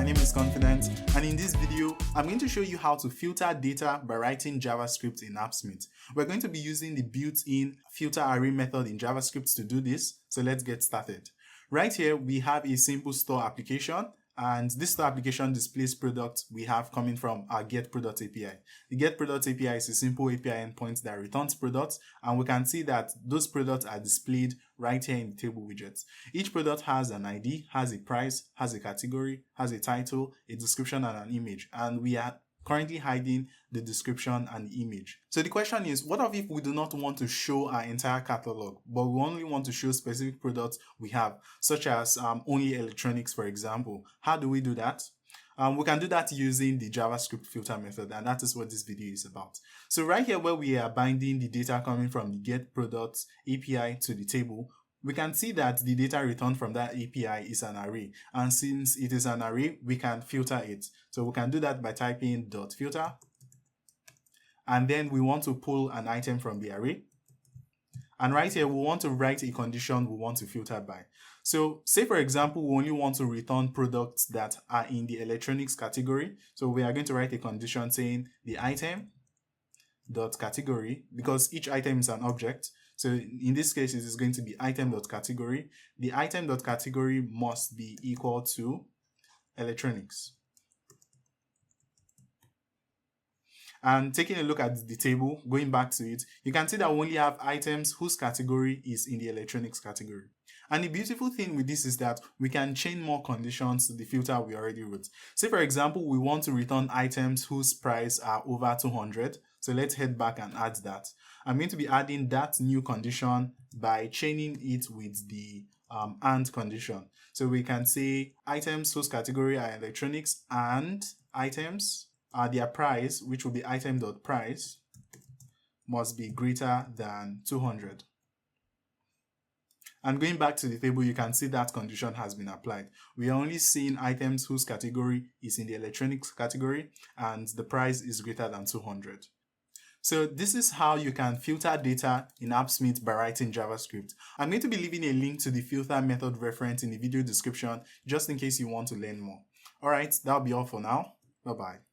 my name is Confident, and in this video I'm going to show you how to filter data by writing JavaScript in Appsmith. We're going to be using the built-in filter array method in JavaScript to do this, so let's get started. Right here we have a simple store application, and this store application displays products we have coming from our getProduct API. The getProduct API is a simple API endpoint that returns products, and we can see that those products are displayed right here in the table widgets. Each product has an ID, has a price, has a category, has a title, a description, and an image, and we are currently hiding the description and the image. So the question is, what if we do not want to show our entire catalog, but we only want to show specific products we have, such as only electronics, for example? How do we do that? We can do that using the JavaScript filter method, and that is what this video is about. So right here, where we are binding the data coming from the getProduct API to the table, we can see that the data returned from that API is an array, and since it is an array, we can filter it. So we can do that by typing .filter, and then we want to pull an item from the array, and right here we want to write a condition we want to filter by. So say for example we only want to return products that are in the electronics category, so we are going to write a condition saying the item dot category, because each item is an object. So in this case, it is going to be item.category. The item.category must be equal to electronics. And taking a look at the table, going back to it, you can see that we only have items whose category is in the electronics category. And the beautiful thing with this is that we can chain more conditions to the filter we already wrote. Say for example, we want to return items whose price are over 200. So let's head back and add that. I'm going to be adding that new condition by chaining it with the AND condition. So we can say items whose category are electronics and items are their price, which will be item.price, must be greater than 200. And going back to the table, you can see that condition has been applied. We are only seeing items whose category is in the electronics category and the price is greater than 200. So this is how you can filter data in Appsmith by writing JavaScript. I'm going to be leaving a link to the filter method reference in the video description just in case you want to learn more. Alright, that'll be all for now. Bye-bye.